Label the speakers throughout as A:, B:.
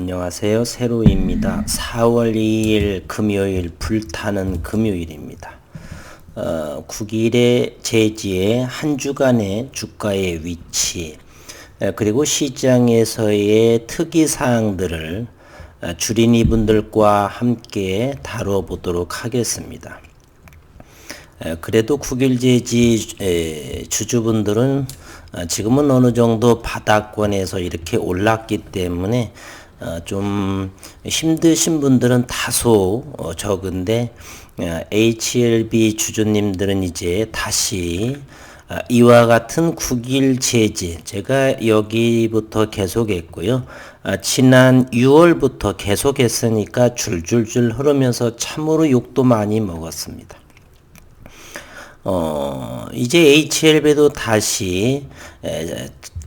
A: 안녕하세요. 세로입니다. 4월 2일 금요일 불타는 금요일입니다. 국일의 제지의 한 주간의 주가의 위치 그리고 시장에서의 특이사항들을 주린이 분들과 함께 다뤄보도록 하겠습니다. 그래도 국일제지 주주분들은 지금은 어느 정도 바닥권에서 이렇게 올랐기 때문에 좀 힘드신 분들은 다소 적은데 HLB 주주님들은 이제 다시 이와 같은 국일제지 제가 여기부터 계속했고요. 지난 6월부터 계속했으니까 줄줄줄 흐르면서 참으로 욕도 많이 먹었습니다. 이제 HLB도 다시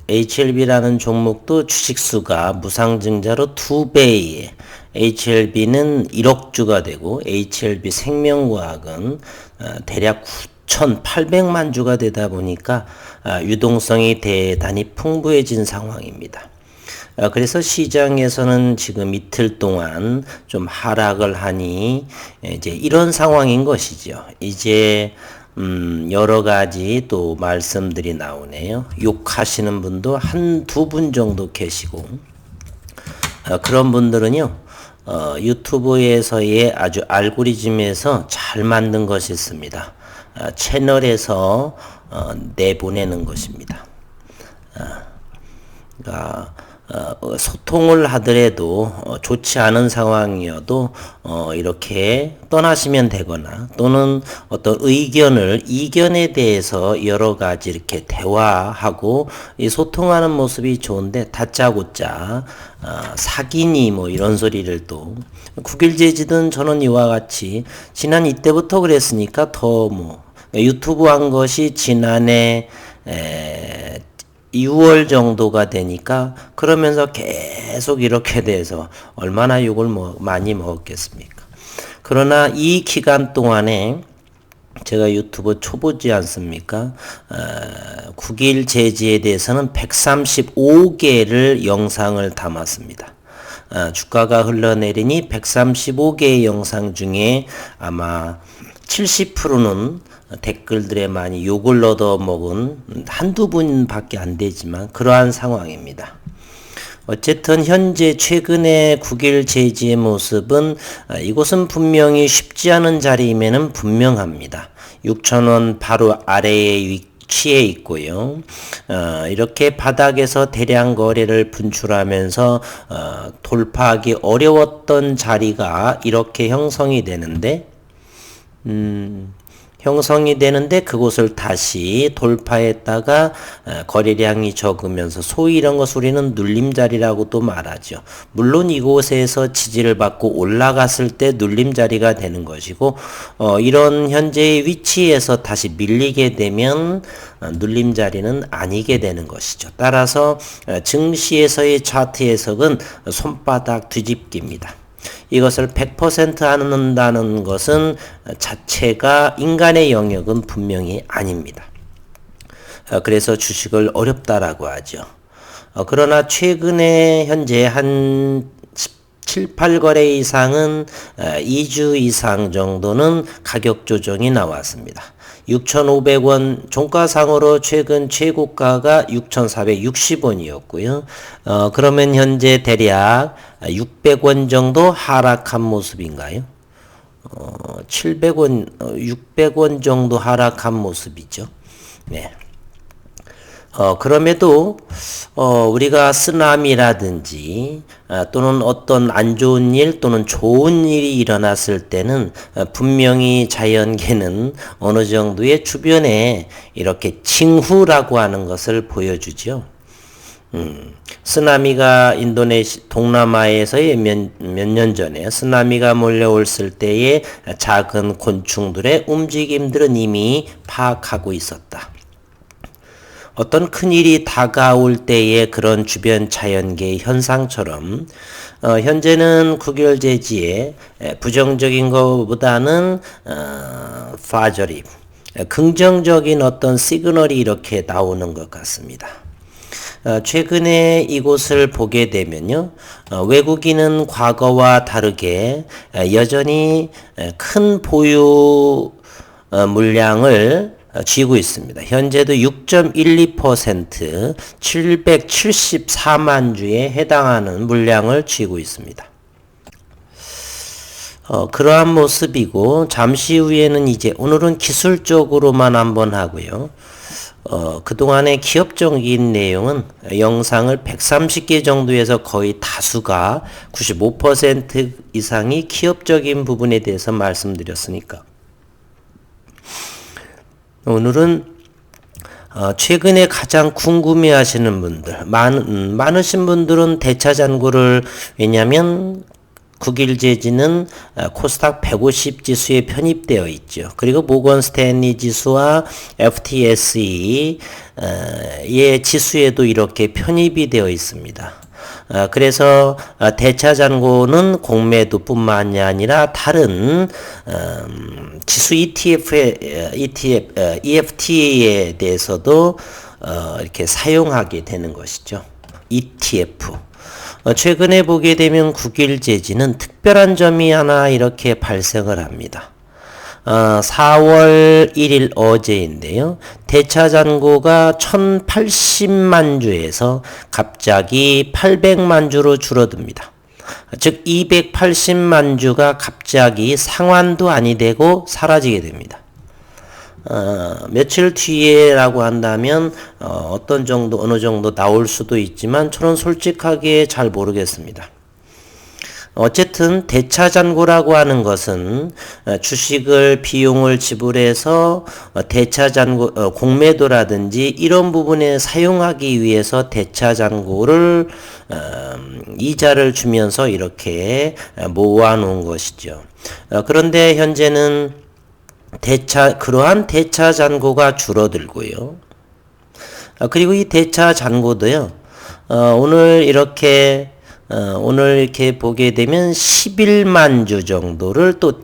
A: HLB라는 종목도 주식수가 무상증자로 2배의 HLB는 1억 주가 되고 HLB 생명과학은 대략 9,800만 주가 되다 보니까 유동성이 대단히 풍부해진 상황입니다. 그래서 시장에서는 지금 이틀 동안 좀 하락을 하니 이제 이런 상황인 것이죠. 이제 여러 가지 또 말씀들이 나오네요. 욕하시는 분도 한두 분 정도 계시고, 그런 분들은요, 유튜브에서의 아주 알고리즘에서 잘 만든 것이 있습니다. 채널에서 내보내는 것입니다. 그러니까 소통을 하더라도 좋지 않은 상황이어도 이렇게 떠나시면 되거나 또는 어떤 이견에 대해서 여러 가지 이렇게 대화하고 이 소통하는 모습이 좋은데 다짜고짜 사기니 뭐 이런 소리를 또 국일제지든 저는 이와 같이 지난 이때부터 그랬으니까 더 뭐 유튜브 한 것이 지난해 6월 정도가 되니까 그러면서 계속 이렇게 돼서 얼마나 욕을 많이 먹었겠습니까? 그러나 이 기간 동안에 제가 유튜브 초보지 않습니까? 국일 제지에 대해서는 135개를 영상을 담았습니다. 주가가 흘러내리니 135개의 영상 중에 아마 70%는 댓글들에 많이 욕을 얻어먹은 한두 분밖에 안 되지만 그러한 상황입니다. 어쨌든 현재 최근의 국일 제지의 모습은 이곳은 분명히 쉽지 않은 자리임에는 분명합니다. 6,000원 바로 아래에 위치해 있고요. 이렇게 바닥에서 대량 거래를 분출하면서 돌파하기 어려웠던 자리가 이렇게 형성이 되는데 그곳을 다시 돌파했다가 거래량이 적으면서 소위 이런 것을 우리는 눌림자리라고도 말하죠. 물론 이곳에서 지지를 받고 올라갔을 때 눌림자리가 되는 것이고 이런 현재의 위치에서 다시 밀리게 되면 눌림자리는 아니게 되는 것이죠. 따라서 증시에서의 차트 해석은 손바닥 뒤집기입니다. 이것을 100% 안는다는 것은 자체가 인간의 영역은 분명히 아닙니다. 그래서 주식을 어렵다라고 하죠. 그러나 최근에 현재 한 7, 8거래 이상은 2주 이상 정도는 가격 조정이 나왔습니다. 6,500원 종가상으로 최근 최고가가 6,460원이었고요. 그러면 현재 대략 600원 정도 하락한 모습인가요? 700원, 600원 정도 하락한 모습이죠. 네. 그럼에도 우리가 쓰나미라든지 또는 어떤 안 좋은 일 또는 좋은 일이 일어났을 때는 분명히 자연계는 어느 정도의 주변에 이렇게 징후라고 하는 것을 보여주죠. 쓰나미가 동남아에서의 몇 년 전에 쓰나미가 몰려왔을 때의 작은 곤충들의 움직임들은 이미 파악하고 있었다. 어떤 큰일이 다가올 때의 그런 주변 자연계의 현상처럼 현재는 국일제지에 부정적인 것보다는 긍정적인 어떤 시그널이 이렇게 나오는 것 같습니다. 최근에 이곳을 보게 되면요, 외국인은 과거와 다르게 여전히 큰 보유 물량을 쥐고 있습니다. 현재도 6.12% 774만 주에 해당하는 물량을 쥐고 있습니다. 그러한 모습이고, 잠시 후에는 이제 오늘은 기술적으로만 한번 하고요. 그동안의 기업적인 내용은 영상을 130개 정도에서 거의 다수가 95% 이상이 기업적인 부분에 대해서 말씀드렸으니까. 오늘은 최근에 가장 궁금해 하시는 분들, 많으신 분들은 대차잔고를, 왜냐면 국일제지는 코스닥 150 지수에 편입되어 있죠. 그리고 모건 스탠리 지수와 FTSE 의 지수에도 이렇게 편입이 되어 있습니다. 그래서 대차잔고는 공매도뿐만이 아니라 다른 지수 EFT에 대해서도 이렇게 사용하게 되는 것이죠. ETF. 최근에 보게 되면 국일제지는 특별한 점이 하나 이렇게 발생을 합니다. 4월 1일 어제인데요. 대차잔고가 1080만 주에서 갑자기 800만 주로 줄어듭니다. 즉 280만 주가 갑자기 상환도 아니 되고 사라지게 됩니다. 며칠 뒤에라고 한다면 어떤 정도, 어느 정도 나올 수도 있지만 저는 솔직하게 잘 모르겠습니다. 어쨌든 대차잔고라고 하는 것은 주식을 비용을 지불해서 대차잔고 공매도라든지 이런 부분에 사용하기 위해서 대차잔고를 이자를 주면서 이렇게 모아 놓은 것이죠. 그런데 현재는 그러한 대차잔고가 줄어들고요. 그리고 이 대차잔고도요, 오늘 이렇게 보게 되면 11만 주 정도를 또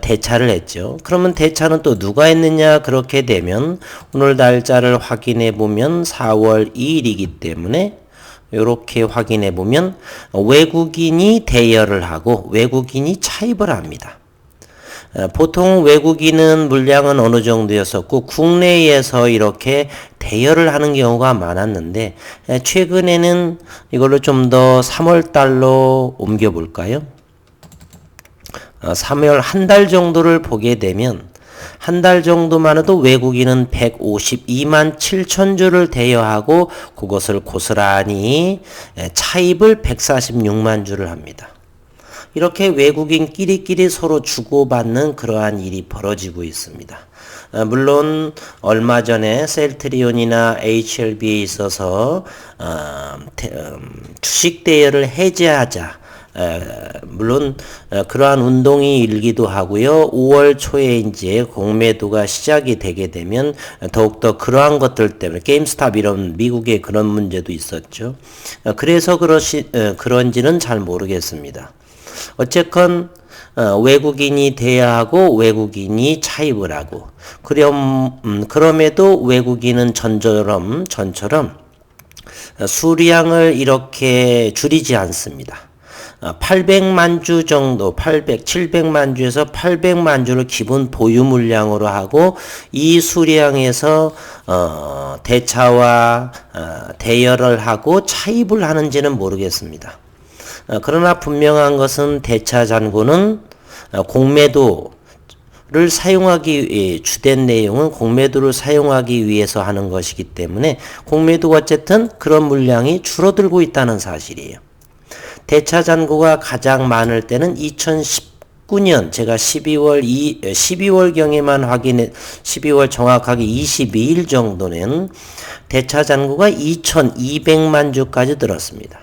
A: 대차를 했죠. 그러면 대차는 또 누가 했느냐? 그렇게 되면 오늘 날짜를 확인해 보면 4월 2일이기 때문에 이렇게 확인해 보면 외국인이 대여를 하고 외국인이 차입을 합니다. 보통 외국인은 물량은 어느 정도였었고 국내에서 이렇게 대여를 하는 경우가 많았는데 최근에는 이걸로 좀 더 3월 달로 옮겨 볼까요? 3월 한 달 정도를 보게 되면 한 달 정도만 해도 외국인은 152만 7천 주를 대여하고 그것을 고스란히 차입을 146만 주를 합니다. 이렇게 외국인끼리끼리 서로 주고받는 그러한 일이 벌어지고 있습니다. 물론 얼마 전에 셀트리온이나 HLB에 있어서 주식 대여를 해제하자, 물론 그러한 운동이 일기도 하고요. 5월 초에 이제 공매도가 시작이 되게 되면 더욱더 그러한 것들 때문에 게임스탑 이런 미국의 그런 문제도 있었죠. 그래서 그런지는 잘 모르겠습니다. 어쨌건 외국인이 대여하고 외국인이 차입을 하고 그럼에도 외국인은 전처럼 수량을 이렇게 줄이지 않습니다. 800만 주 정도, 700만 주에서 800만 주를 기본 보유 물량으로 하고 이 수량에서 대차와 대여를 하고 차입을 하는지는 모르겠습니다. 그러나 분명한 것은 대차잔고는 공매도를 사용하기 주된 내용은 공매도를 사용하기 위해서 하는 것이기 때문에 공매도가 어쨌든 그런 물량이 줄어들고 있다는 사실이에요. 대차잔고가 가장 많을 때는 2019년 제가 12월경에만 12월 정확하게 22일 정도는 대차잔고가 2200만 주까지 들었습니다.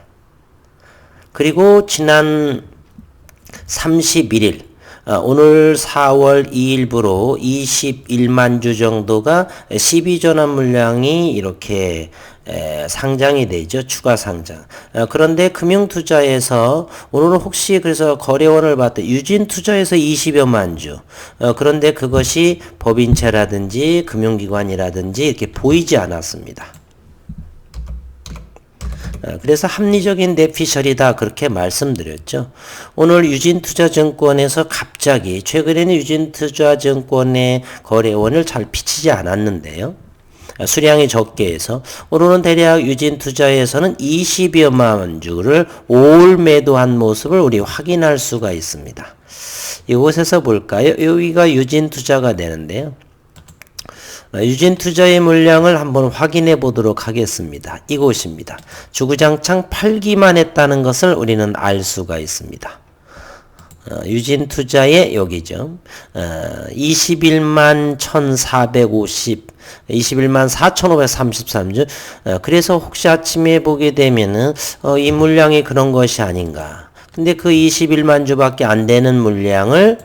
A: 그리고 지난 31일, 오늘 4월 2일부로 21만 주 정도가 12전환 물량이 이렇게 상장이 되죠. 추가 상장. 그런데 금융투자에서 오늘은 혹시 그래서 거래원을 봤더니 유진투자에서 20여만 주. 그런데 그것이 법인채라든지 금융기관이라든지 이렇게 보이지 않았습니다. 그래서 합리적인 내피셜이다 그렇게 말씀드렸죠. 오늘 유진투자증권에서 갑자기 최근에는 유진투자증권의 거래원을 잘 비치지 않았는데요. 수량이 적게 해서 오늘은 대략 유진투자에서는 20여만 주를 올 매도한 모습을 우리 확인할 수가 있습니다. 이곳에서 볼까요? 여기가 유진투자가 되는데요. 유진투자의 물량을 한번 확인해 보도록 하겠습니다. 이곳입니다. 주구장창 팔기만 했다는 것을 우리는 알 수가 있습니다. 유진투자의 여기죠. 21만 1450, 21만 4533주. 그래서 혹시 아침에 보게 되면은 이 물량이 그런 것이 아닌가. 근데 그 21만 주밖에 안 되는 물량을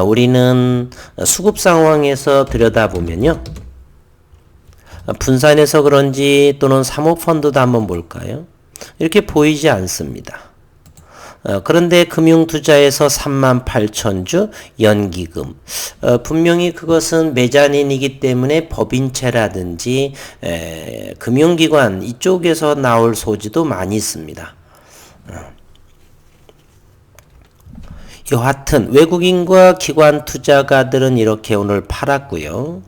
A: 우리는 수급 상황에서 들여다보면요. 분산해서 그런지 또는 사모펀드도 한번 볼까요? 이렇게 보이지 않습니다. 그런데 금융투자에서 38,000주 연기금. 분명히 그것은 매자닌이기 때문에 법인채라든지 금융기관 이쪽에서 나올 소지도 많이 있습니다. 여하튼 외국인과 기관 투자가들은 이렇게 오늘 팔았고요.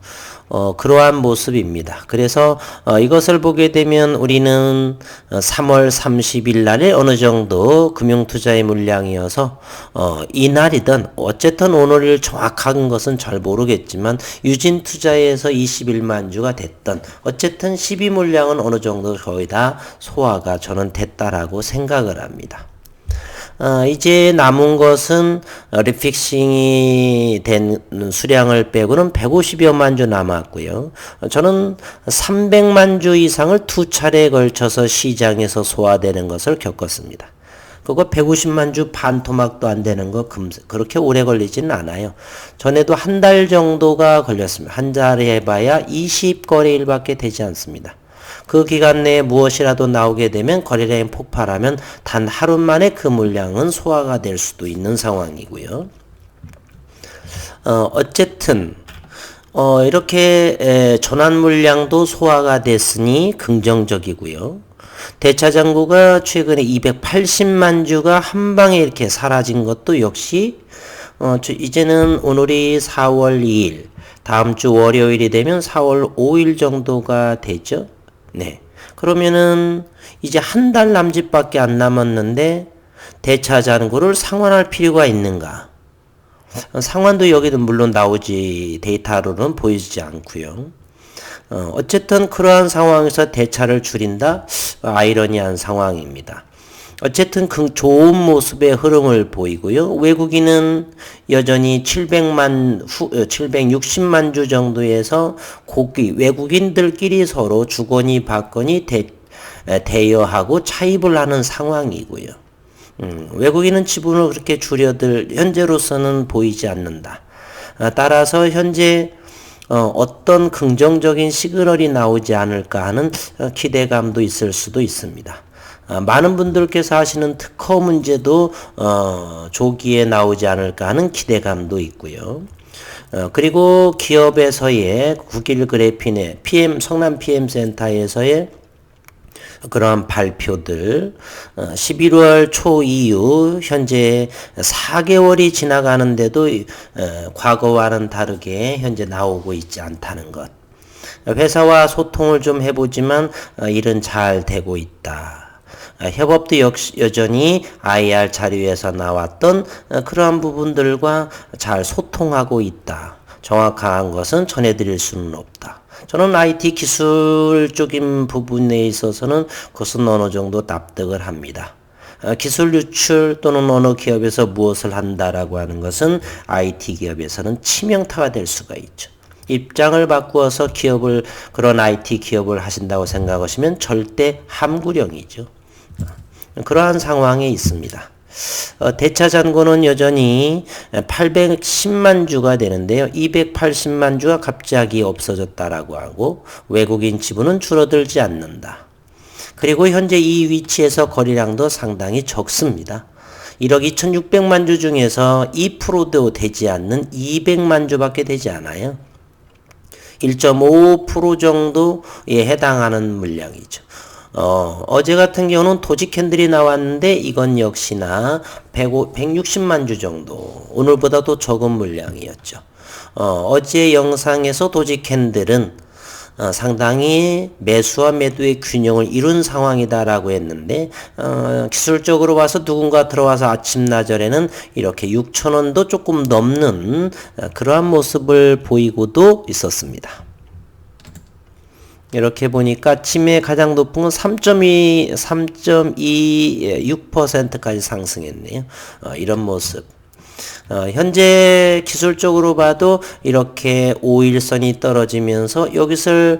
A: 그러한 모습입니다. 그래서 이것을 보게 되면 우리는 3월 30일 날에 어느 정도 금융투자의 물량이어서 이날이든 어쨌든 오늘을 정확한 것은 잘 모르겠지만 유진투자에서 21만 주가 됐던 어쨌든 12 물량은 어느 정도 거의 다 소화가 저는 됐다라고 생각을 합니다. 이제 남은 것은 리픽싱이 된 수량을 빼고는 150여만 주 남았고요. 저는 300만 주 이상을 두 차례에 걸쳐서 시장에서 소화되는 것을 겪었습니다. 그거 150만 주 반토막도 안 되는 거 그렇게 오래 걸리지는 않아요. 전에도 한 달 정도가 걸렸습니다. 한 달에 해봐야 20거래일밖에 되지 않습니다. 그 기간 내에 무엇이라도 나오게 되면 거래량이 폭발하면 단 하루 만에 그 물량은 소화가 될 수도 있는 상황이고요. 어쨌든 이렇게 전환 물량도 소화가 됐으니 긍정적이고요. 대차장고가 최근에 280만 주가 한 방에 이렇게 사라진 것도 역시 이제는 오늘이 4월 2일, 다음 주 월요일이 되면 4월 5일 정도가 되죠. 네. 그러면은 이제 한 달 남짓밖에 안 남았는데 대차 잔고를 상환할 필요가 있는가? 상환도 여기는 물론 나오지 데이터로는 보이지 않고요. 어쨌든 그러한 상황에서 대차를 줄인다? 아이러니한 상황입니다. 어쨌든 좋은 모습의 흐름을 보이고요. 외국인은 여전히 760만 주 정도에서 외국인들끼리 서로 주거니 받거니 대여하고 차입을 하는 상황이고요. 외국인은 지분을 그렇게 현재로서는 보이지 않는다. 따라서 현재 어떤 긍정적인 시그널이 나오지 않을까 하는 기대감도 있을 수도 있습니다. 많은 분들께서 하시는 특허 문제도 조기에 나오지 않을까 하는 기대감도 있고요. 그리고 기업에서의 국일 그래핀의 성남 PM센터에서의 그러한 발표들 11월 초 이후 현재 4개월이 지나가는데도 과거와는 다르게 현재 나오고 있지 않다는 것. 회사와 소통을 좀 해보지만 일은 잘 되고 있다. 협업도 여전히 IR 자료에서 나왔던 그러한 부분들과 잘 소통하고 있다. 정확한 것은 전해드릴 수는 없다. 저는 IT 기술적인 부분에 있어서는 그것은 어느 정도 납득을 합니다. 기술 유출 또는 어느 기업에서 무엇을 한다라고 하는 것은 IT 기업에서는 치명타가 될 수가 있죠. 입장을 바꾸어서 그런 IT 기업을 하신다고 생각하시면 절대 함구령이죠. 그러한 상황에 있습니다. 대차 잔고는 여전히 810만 주가 되는데요. 280만 주가 갑자기 없어졌다라고 하고 외국인 지분은 줄어들지 않는다. 그리고 현재 이 위치에서 거래량도 상당히 적습니다. 1억 2600만 주 중에서 2%도 되지 않는 200만 주밖에 되지 않아요. 1.5% 정도에 해당하는 물량이죠. 어제 같은 경우는 도지 캔들이 나왔는데 이건 역시나 160만 주 정도, 오늘보다도 적은 물량이었죠. 어제 영상에서 도지 캔들은 상당히 매수와 매도의 균형을 이룬 상황이다라고 했는데, 기술적으로 봐서 누군가 들어와서 아침나절에는 이렇게 6,000원도 조금 넘는 그러한 모습을 보이고도 있었습니다. 이렇게 보니까 아침에 가장 높은 건 3.26%까지 상승했네요. 이런 모습. 현재 기술적으로 봐도 이렇게 5일선이 떨어지면서 여기서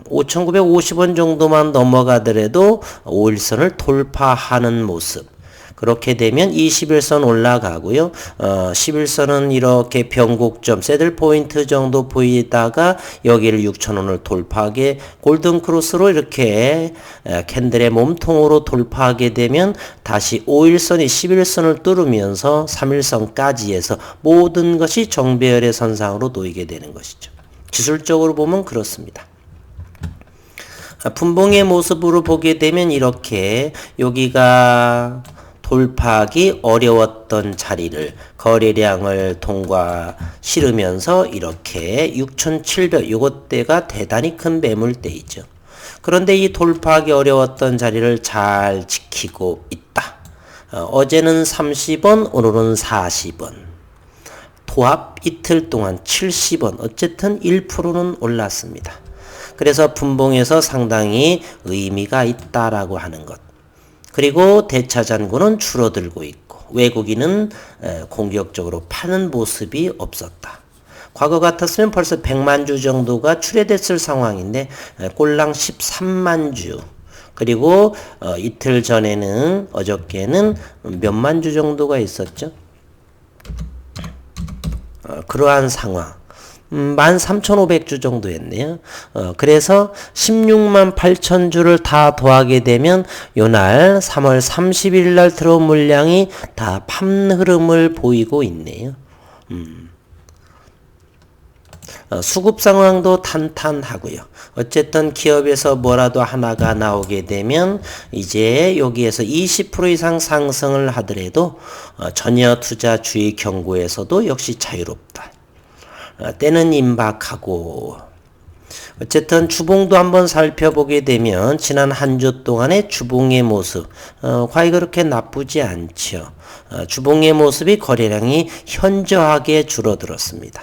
A: 5,950원 정도만 넘어가더라도 5일선을 돌파하는 모습. 그렇게 되면 21선 올라가고요. 11선은 이렇게 변곡점, 새들 포인트 정도 보이다가 여기를 6,000원을 돌파하게 골든 크로스로 이렇게 캔들의 몸통으로 돌파하게 되면 다시 5일선이 11선을 뚫으면서 3일선까지 해서 모든 것이 정배열의 선상으로 놓이게 되는 것이죠. 기술적으로 보면 그렇습니다. 분봉의 모습으로 보게 되면 이렇게 여기가 돌파하기 어려웠던 자리를 거래량을 통과 실으면서 이렇게 6,700, 요것대가 대단히 큰 매물대이죠. 그런데 이 돌파하기 어려웠던 자리를 잘 지키고 있다. 어제는 30원, 오늘은 40원. 도합 이틀 동안 70원, 어쨌든 1%는 올랐습니다. 그래서 분봉에서 상당히 의미가 있다라고 하는 것. 그리고 대차잔고는 줄어들고 있고 외국인은 공격적으로 파는 모습이 없었다. 과거 같았으면 벌써 100만 주 정도가 출회됐을 상황인데 꼴랑 13만 주. 그리고 이틀 전에는 어저께는 몇만 주 정도가 있었죠. 그러한 상황. 13,500주 정도 했네요. 그래서 16만 8천 주를 다 더하게 되면 요날 3월 30일 날 들어온 물량이 다 판 흐름을 보이고 있네요. 수급 상황도 탄탄하고요. 어쨌든 기업에서 뭐라도 하나가 나오게 되면 이제 여기에서 20% 이상 상승을 하더라도 전혀 투자 주의 경고에서도 역시 자유롭다. 때는 임박하고 어쨌든 주봉도 한번 살펴보게 되면 지난 한 주 동안의 주봉의 모습 과히 그렇게 나쁘지 않죠. 주봉의 모습이 거래량이 현저하게 줄어들었습니다.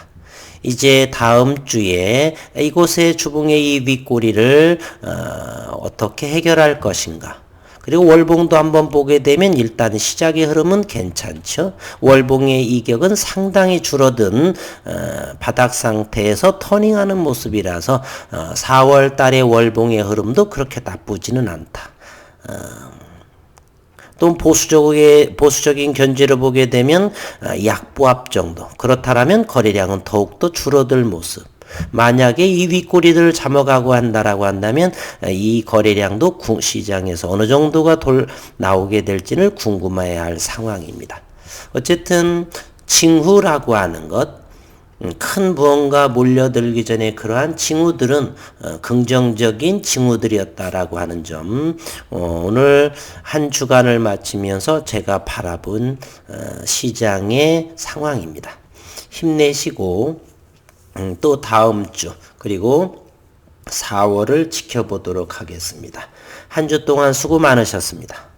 A: 이제 다음 주에 이곳의 주봉의 이 윗꼬리를 어떻게 해결할 것인가. 그리고 월봉도 한번 보게 되면 일단 시작의 흐름은 괜찮죠. 월봉의 이격은 상당히 줄어든 바닥 상태에서 터닝하는 모습이라서 4월 달의 월봉의 흐름도 그렇게 나쁘지는 않다. 또 보수적인 견지를 보게 되면 약보합 정도. 그렇다면 거래량은 더욱더 줄어들 모습. 만약에 이 윗꼬리들을 잠어가고 한다라고 한다면 이 거래량도 시장에서 어느 정도가 나오게 될지를 궁금해야 할 상황입니다. 어쨌든 징후라고 하는 것, 큰 무언가 몰려들기 전에 그러한 징후들은 긍정적인 징후들이었다라고 하는 점, 오늘 한 주간을 마치면서 제가 바라본 시장의 상황입니다. 힘내시고 또 다음 주 그리고 4월을 지켜보도록 하겠습니다. 한 주 동안 수고 많으셨습니다.